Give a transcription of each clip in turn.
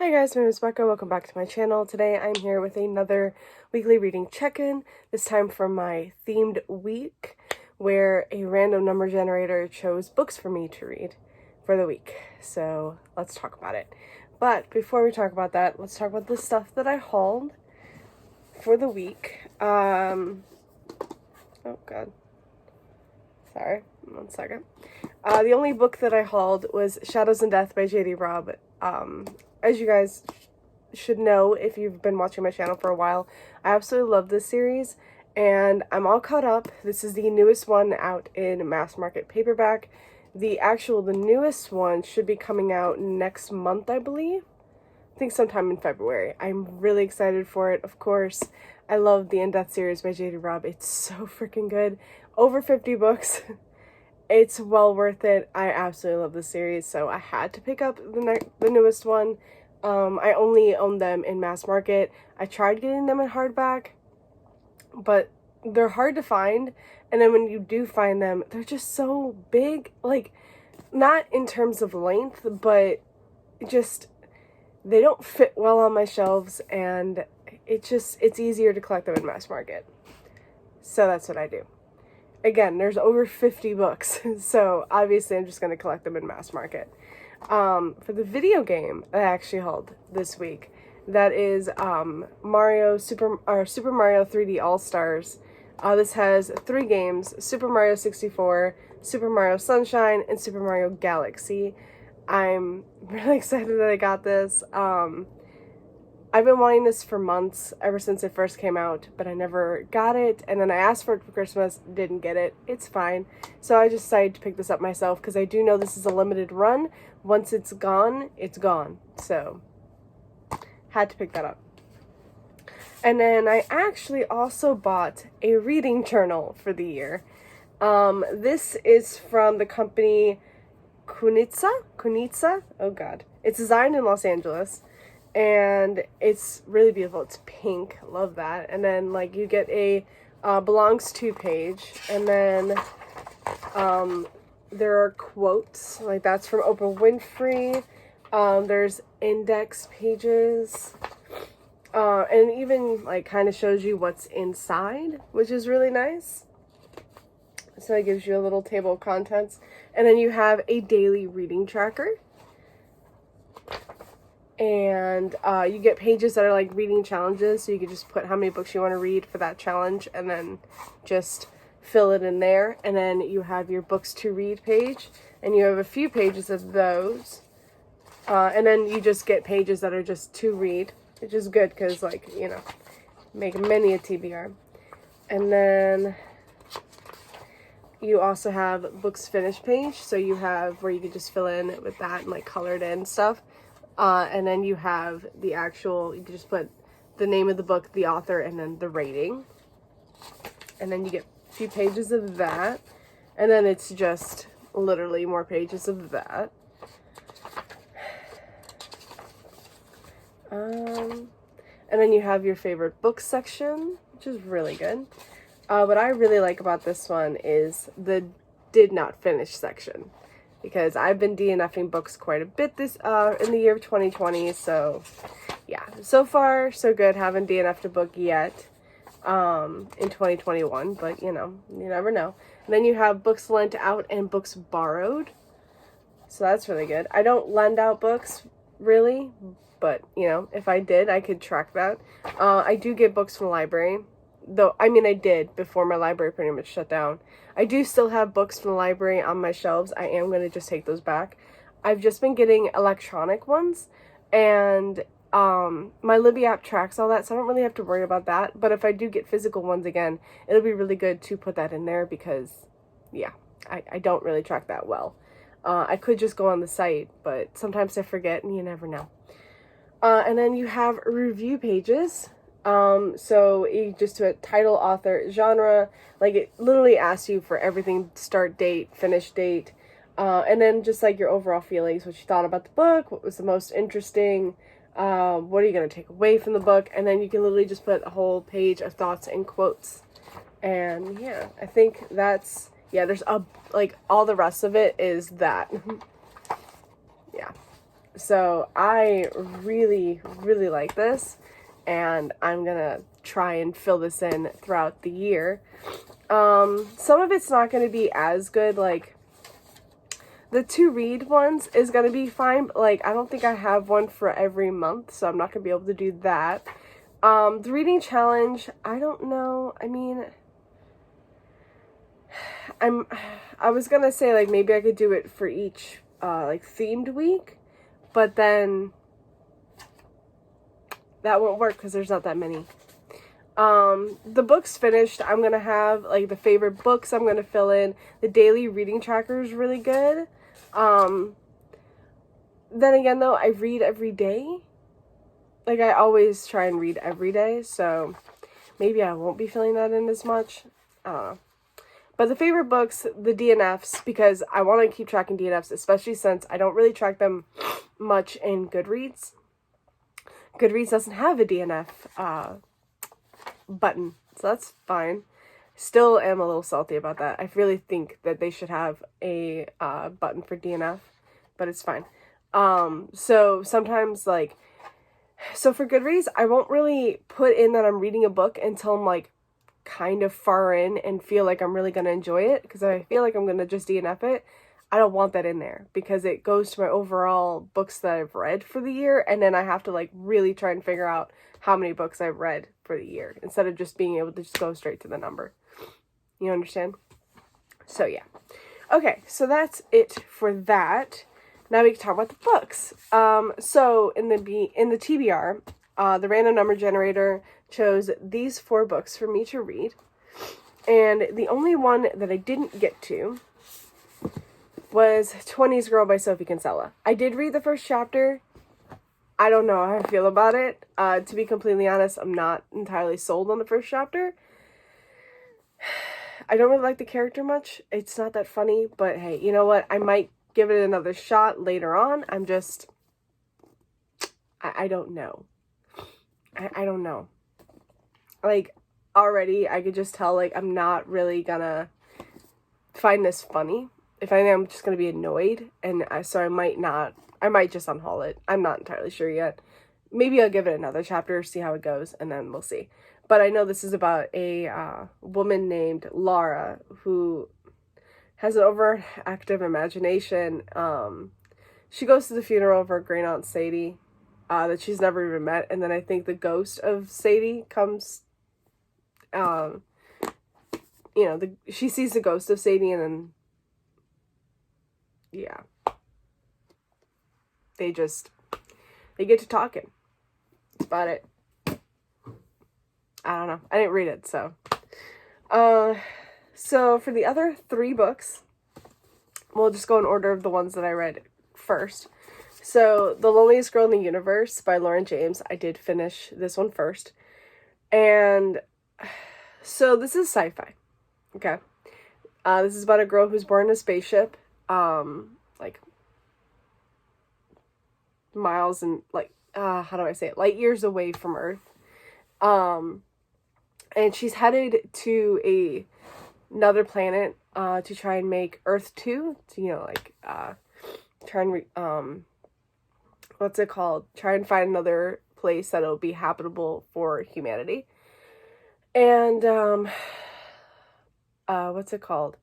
Hi guys, my name is Becca. Welcome back to my channel. Today I'm here with another weekly reading check-in, this time for my themed week, where a random number generator chose books for me to read for the week. So let's talk about it. But before we talk about that, let's talk about the stuff that I hauled for the week. Oh god. Sorry, 1 second. The only book that I hauled was Shadows and Death by J.D. Robb. As you guys should know, if you've been watching my channel for a while, I absolutely love this series, and I'm all caught up. This is the newest one out in mass market paperback. The newest one should be coming out next month, I believe. I think sometime in February. I'm really excited for it, of course. I love the In-Death series by J.D. Robb. It's so freaking good. Over 50 books. It's well worth it. I absolutely love this series, so I had to pick up the newest one. I only own them in mass market. I tried getting them in hardback, but they're hard to find. And then when you do find them, they're just so big. Like, not in terms of length, but just, they don't fit well on my shelves, and it's easier to collect them in mass market. So that's what I do. Again, there's over 50 books, so obviously I'm just going to collect them in mass market. For the video game that I actually hauled this week, that is Super Mario 3D All-Stars. This has 3 games: Super Mario 64, Super Mario Sunshine, and Super Mario Galaxy. I'm really excited that I got this. I've been wanting this for months, ever since it first came out, but I never got it, and then I asked for it for Christmas, didn't get it. It's fine. So I just decided to pick this up myself, because I do know this is a limited run. Once it's gone, it's gone. So, had to pick that up. And then I actually also bought a reading journal for the year. This is from the company Kunitsa? Oh god. It's designed in Los Angeles. And it's really beautiful. It's pink. Love that. And then, like, you get a belongs to page. And then there are quotes. Like, that's from Oprah Winfrey. There's index pages. And even, like, kind of shows you what's inside, which is really nice. So it gives you a little table of contents. And then you have a daily reading tracker. And you get pages that are like reading challenges, so you can just put how many books you want to read for that challenge and then just fill it in there. And then you have your books to read page, and you have a few pages of those. And then you just get pages that are just to read, which is good because, like, you know, make many a TBR. And then you also have books finished page, so you have where you can just fill in with that and like colored in stuff. And then you have the actual, you can just put the name of the book, the author, and then the rating. And then you get a few pages of that. And then it's just literally more pages of that. And then you have your favorite book section, which is really good. What I really like about this one is the did not finish section. Because I've been DNFing books quite a bit this in the year of 2020, so yeah. So far, so good. Haven't DNF'd a book yet in 2021, but you know, you never know. And then you have books lent out and books borrowed, so that's really good. I don't lend out books, really, but you know, if I did, I could track that. I do get books from the library. Though, I mean, I did before my library pretty much shut down. I do still have books from the library on my shelves. I am going to just take those back. I've just been getting electronic ones, and my Libby app tracks all that, so I don't really have to worry about that. But if I do get physical ones again, it'll be really good to put that in there because, yeah, I don't really track that well. I could just go on the site, but sometimes I forget, and you never know. And then you have review pages. So you just do a title, author, genre, like it literally asks you for everything: start date, finish date, and then just like your overall feelings, what you thought about the book, what was the most interesting, what are you going to take away from the book, and then you can literally just put a whole page of thoughts and quotes. And yeah, I think that's, yeah, there's like all the rest of it is that. Yeah. So I really, really like this, and I'm gonna try and fill this in throughout the year. Some of it's not gonna be as good, like the to read ones is gonna be fine, but like I don't think I have one for every month, so I'm not gonna be able to do that. The reading challenge, I don't know. I mean, I was gonna say like maybe I could do it for each like themed week, but then that won't work because there's not that many. The book's finished. I'm gonna have like the favorite books I'm gonna fill in. The daily reading tracker is really good. Then again though, I read every day. Like I always try and read every day, so maybe I won't be filling that in as much. I don't know. But the favorite books, the DNFs, because I want to keep tracking DNFs, especially since I don't really track them much in Goodreads. Goodreads doesn't have a DNF button, so that's fine. Still am a little salty about that. I really think that they should have a button for DNF, but it's fine. So sometimes like, so for Goodreads, I won't really put in that I'm reading a book until I'm like kind of far in and feel like I'm really going to enjoy it, because I feel like I'm going to just DNF it. I don't want that in there because it goes to my overall books that I've read for the year, and then I have to like really try and figure out how many books I've read for the year instead of just being able to just go straight to the number. You understand? So yeah. Okay, so that's it for that. Now we can talk about the books. So in the TBR, the random number generator chose these 4 books for me to read. And the only one that I didn't get to was 20s Girl by Sophie Kinsella. I did read the first chapter. I don't know how I feel about it. To be completely honest, I'm not entirely sold on the first chapter. I don't really like the character much. It's not that funny, but hey, you know what? I might give it another shot later on. I'm just, I don't know. I don't know. Like, already, I could just tell, like, I'm not really gonna find this funny. If I am, I'm just gonna be annoyed, and so I might just unhaul it. I'm not entirely sure yet. Maybe I'll give it another chapter, see how it goes, and then we'll see. But I know this is about a woman named Laura who has an overactive imagination. She goes to the funeral of her great aunt Sadie that she's never even met, and then I think the ghost of Sadie comes. She sees the ghost of Sadie, and then yeah, they get to talking. That's about it. I don't know. I didn't read it, so. So for the other 3 books, we'll just go in order of the ones that I read first. So, The Loneliest Girl in the Universe by Lauren James. I did finish this one first. And so this is sci-fi. Okay. This is about a girl who's born in a spaceship, like miles and how do I say it? Light years away from Earth. And she's headed to another planet to try and make Earth 2, to, try and what's it called? Try and find another place that'll be habitable for humanity. And what's it called?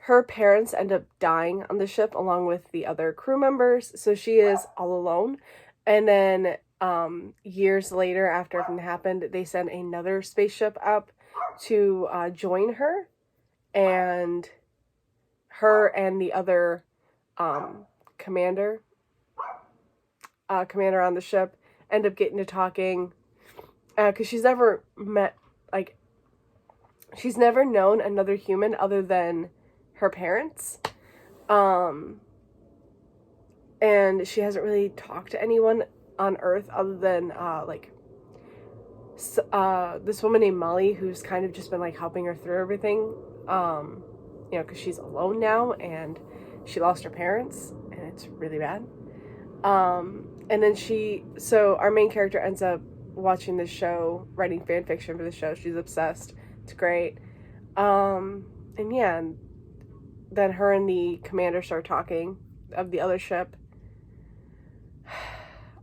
Her parents end up dying on the ship along with the other crew members, so she is all alone. And then years later, after everything happened, they send another spaceship up to join her, and her and the other commander on the ship end up getting to talking, because she's never known another human other than her parents, and she hasn't really talked to anyone on Earth other than this woman named Molly, who's kind of just been like helping her through everything, because she's alone now and she lost her parents and it's really bad. And then so our main character ends up watching this show, writing fan fiction for the show. She's obsessed. It's great. And then her and the commander start talking of the other ship.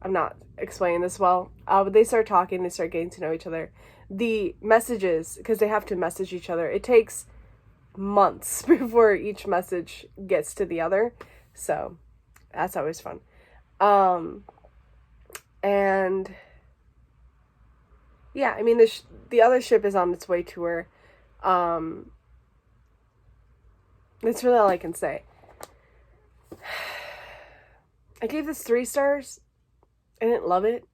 I'm not explaining this well. But they start talking, they start getting to know each other. The messages, because they have to message each other, it takes months before each message gets to the other. So that's always fun. And yeah, I mean, the other ship is on its way to her. That's really all I can say. I gave this 3 stars. I didn't love it.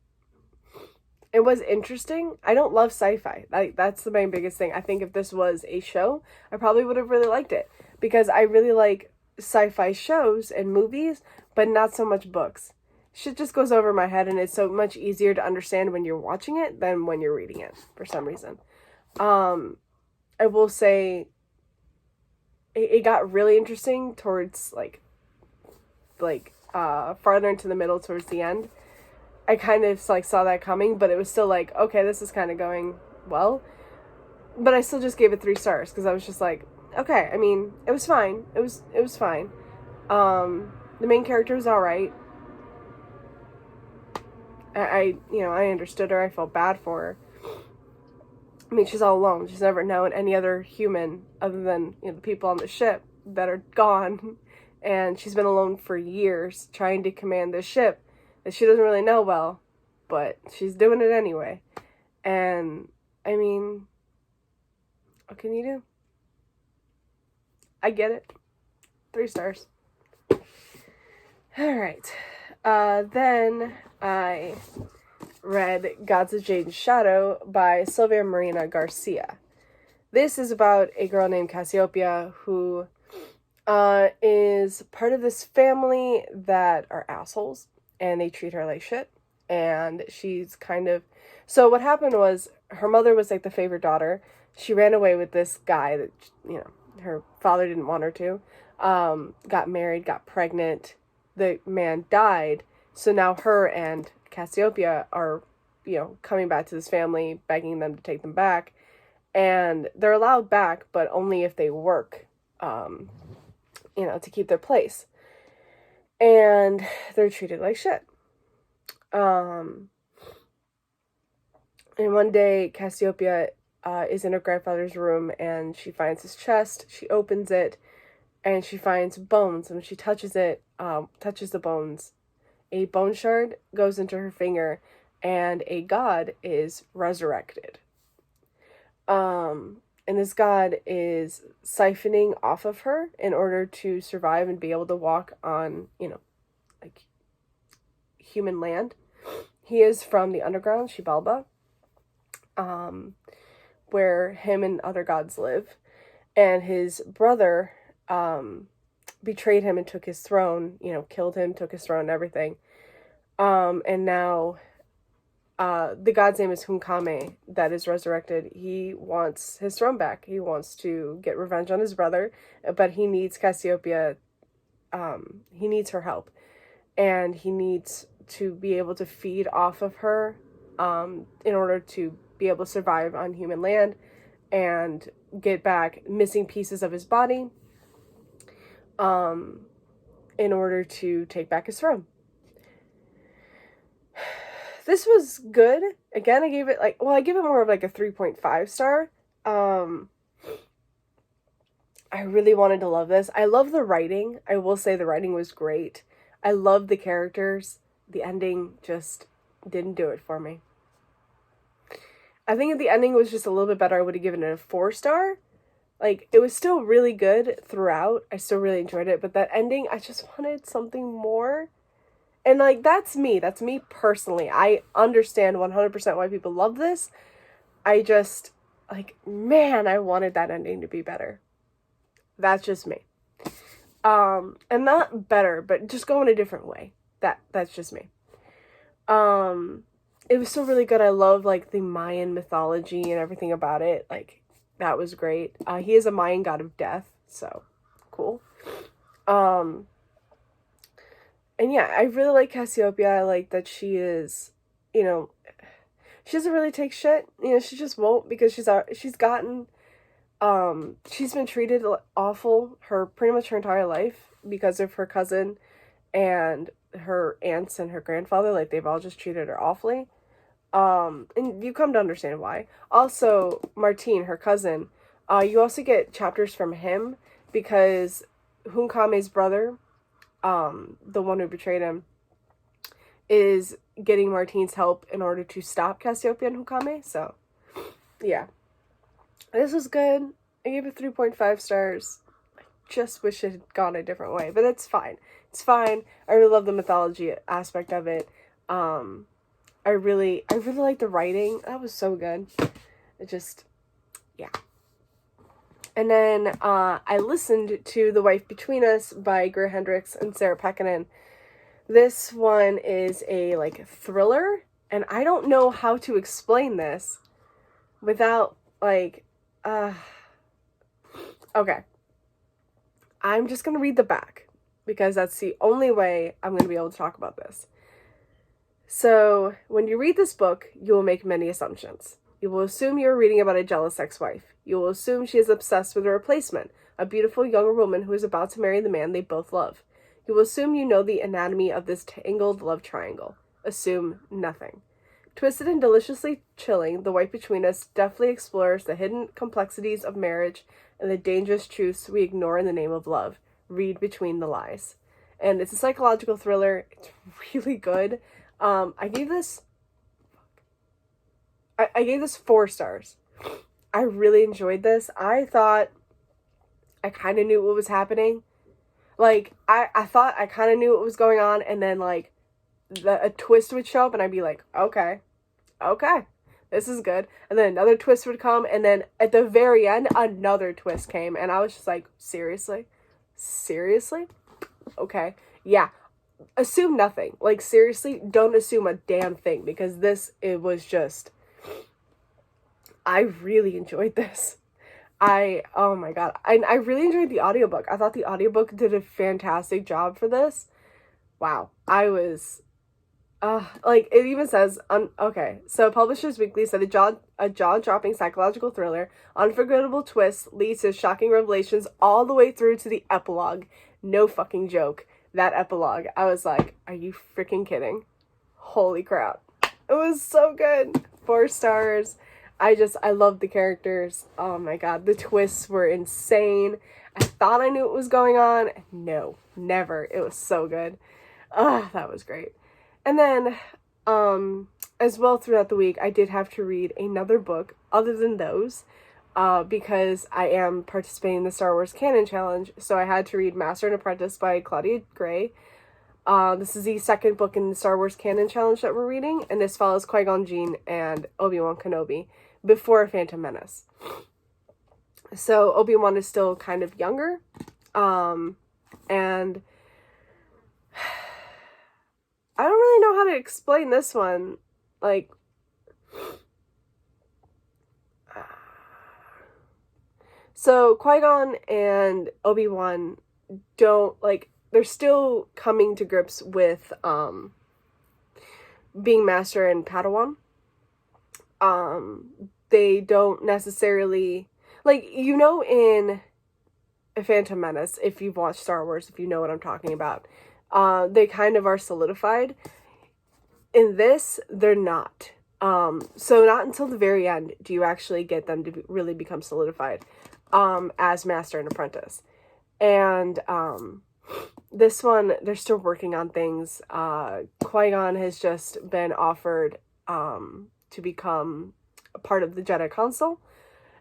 It was interesting. I don't love sci-fi. That's the main biggest thing. I think if this was a show, I probably would have really liked it. Because I really like sci-fi shows and movies, but not so much books. Shit just goes over my head, and it's so much easier to understand when you're watching it than when you're reading it, for some reason. I will say it got really interesting towards like farther into the middle towards the end. I kind of like saw that coming, but it was still like, okay, this is kind of going well. But I still just gave it 3 stars because I was just like, okay, I mean, it was fine. It was fine. The main character was all right. I understood her. I felt bad for her. I mean, she's all alone. She's never known any other human other than, the people on the ship that are gone. And she's been alone for years trying to command this ship that she doesn't really know well, but she's doing it anyway. And, I mean, what can you do? I get it. 3 stars. Alright. Then I read Gods of Jade and Shadow by Sylvia Marina Garcia. This is about a girl named Cassiopeia who is part of this family that are assholes, and they treat her like shit. And she's kind of... So what happened was, her mother was like the favorite daughter. She ran away with this guy that, her father didn't want her to. Got married, got pregnant. The man died. So now her and Cassiopeia are, coming back to this family, begging them to take them back. And they're allowed back, but only if they work, to keep their place. And they're treated like shit. And one day, Cassiopeia is in her grandfather's room, and she finds his chest. She opens it, and she finds bones. And when she touches it, touches the bones, a bone shard goes into her finger, and a god is resurrected. And this god is siphoning off of her in order to survive and be able to walk on, human land. He is from the underground, Xibalba, where him and other gods live. And his brother betrayed him and took his throne, killed him, took his throne and everything. And now the god's name is Hunkame, that is resurrected. He wants his throne back. He wants to get revenge on his brother, but he needs Cassiopeia. He needs her help. And he needs to be able to feed off of her in order to be able to survive on human land and get back missing pieces of his body in order to take back his throne. This was good. Again, I gave it I give it more of a 3.5 star. I really wanted to love this. I love the writing. I will say the writing was great. I love the characters. The ending just didn't do it for me. I think if the ending was just a little bit better, I would have given it a 4 star. It was still really good throughout. I still really enjoyed it. But that ending, I just wanted something more. And, that's me. That's me personally. I understand 100% why people love this. I just, man, I wanted that ending to be better. That's just me. And not better, but just go in a different way. That's just me. It was still really good. I love, the Mayan mythology and everything about it. That was great. He is a Mayan god of death, so cool. And yeah, I really like Cassiopeia. I like that she is, she doesn't really take shit. She just won't, because she's been treated awful pretty much her entire life because of her cousin and her aunts and her grandfather, like, they've all just treated her awfully. And you come to understand why. Also, Martine, her cousin, you also get chapters from him because Hunkame's brother, the one who betrayed him, is getting Martine's help in order to stop Cassiopeia and Hunkame. So, yeah. This was good. I gave it 3.5 stars. I just wish it had gone a different way, but it's fine. It's fine. I really love the mythology aspect of it. I really like the writing. That was so good. It just, yeah. And then I listened to The Wife Between Us by Greer Hendricks and Sarah Pekkanen. This one is a, like, thriller, and I don't know how to explain this without, like, okay. I'm just gonna read the back, because that's the only way I'm gonna be able to talk about this. So, when you read this book, you will make many assumptions. You will assume you are reading about a jealous ex-wife. You will assume she is obsessed with a replacement, a beautiful younger woman who is about to marry the man they both love. You will assume you know the anatomy of this tangled love triangle. Assume nothing. Twisted and deliciously chilling, The Wife Between Us deftly explores the hidden complexities of marriage and the dangerous truths we ignore in the name of love. Read between the lies. And it's a psychological thriller. It's really good. I gave this 4 stars. I really enjoyed this. I thought I kind of knew what was happening. Like, I thought I kind of knew what was going on, and then, like, a twist would show up, and I'd be like, okay, this is good. And then another twist would come, and then at the very end, another twist came, and I was just like, seriously? Okay, yeah. Assume nothing. Like, seriously, don't assume a damn thing, because it was just, I really enjoyed this. Oh my god, I really enjoyed the audiobook. I thought the audiobook did a fantastic job for this. Wow, I was, like, it even says, okay, so Publishers Weekly said a jaw-dropping psychological thriller, unforgettable twists, leads to shocking revelations all the way through to the epilogue. No fucking joke. That epilogue, I was like, are you freaking kidding? Holy crap. It was so good. 4 stars. I loved the characters. Oh my god, the twists were insane. I thought I knew what was going on. No, never. It was so good. That was great. And then, as well throughout the week, I did have to read another book other than those, because I am participating in the Star Wars Canon Challenge, so I had to read Master and Apprentice by Claudia Gray. This is the second book in the Star Wars Canon Challenge that we're reading, and this follows Qui-Gon Jinn and Obi-Wan Kenobi before Phantom Menace. So Obi-Wan is still kind of younger, and I don't really know how to explain this one. Like, so Qui-Gon and Obi-Wan don't, like, they're still coming to grips with being Master and Padawan. They don't necessarily, like, you know, in A Phantom Menace, if you've watched Star Wars, if you know what I'm talking about, they kind of are solidified. In this, they're not. So not until the very end do you actually get them to really become solidified as Master and Apprentice. And this one, they're still working on things. Qui-Gon has just been offered to become a part of the Jedi Council,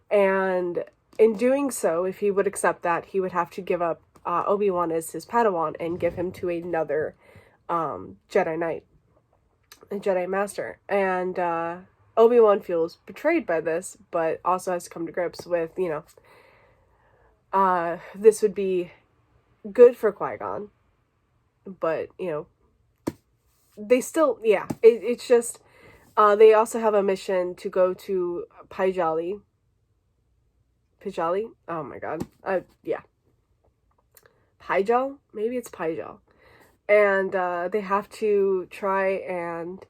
and in doing so, if he would accept that, he would have to give up Obi-Wan as his Padawan and give him to another Jedi Knight, a Jedi Master. And Obi-Wan feels betrayed by this, but also has to come to grips with, you know, this would be good for Qui-Gon, but, you know, they still, yeah, it's just, they also have a mission to go to Pijali. Oh my god. Yeah. Pijal? Maybe it's Pijal. And they have to try and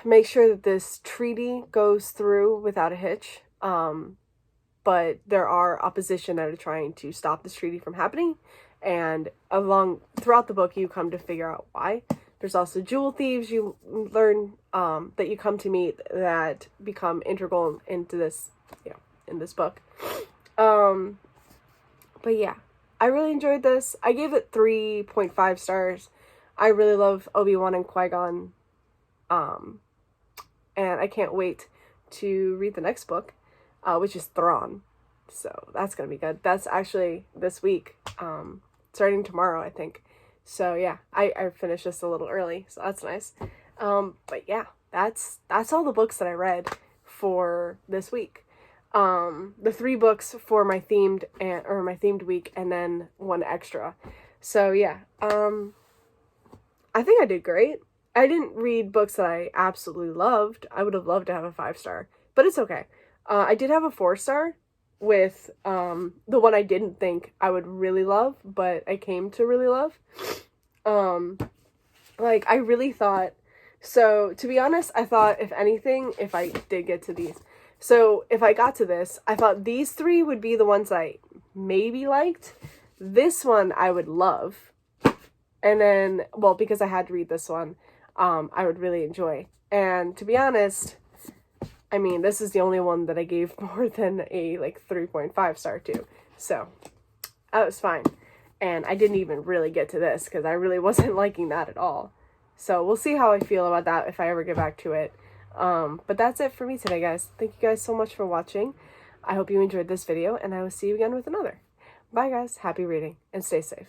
make sure that this treaty goes through without a hitch. But there are opposition that are trying to stop this treaty from happening. and throughout the book you come to figure out why. There's also jewel thieves you learn that you come to meet that become integral into this, in this book. But yeah, I really enjoyed this. I gave it 3.5 stars. I really love Obi-Wan and Qui-Gon. And I can't wait to read the next book, which is Thrawn. So that's going to be good. That's actually this week, starting tomorrow, I think. So yeah, I finished this a little early, so that's nice. But yeah, that's all the books that I read for this week. The 3 books for my themed week, and then 1 extra. So yeah, I think I did great. I didn't read books that I absolutely loved. I would have loved to have a 5-star, but it's okay. I did have a 4-star with the one I didn't think I would really love, but I came to really love. Like, I really thought, so to be honest, I thought if anything, if I did get to these, so if I got to this, I thought these 3 would be the ones I maybe liked. This one I would love. And then, well, because I had to read this one, I would really enjoy. And to be honest, I mean, this is the only one that I gave more than a, 3.5 star to. So, that was fine. And I didn't even really get to this, because I really wasn't liking that at all. So, we'll see how I feel about that if I ever get back to it. But that's it for me today, guys. Thank you guys so much for watching. I hope you enjoyed this video, and I will see you again with another. Bye, guys. Happy reading, and stay safe.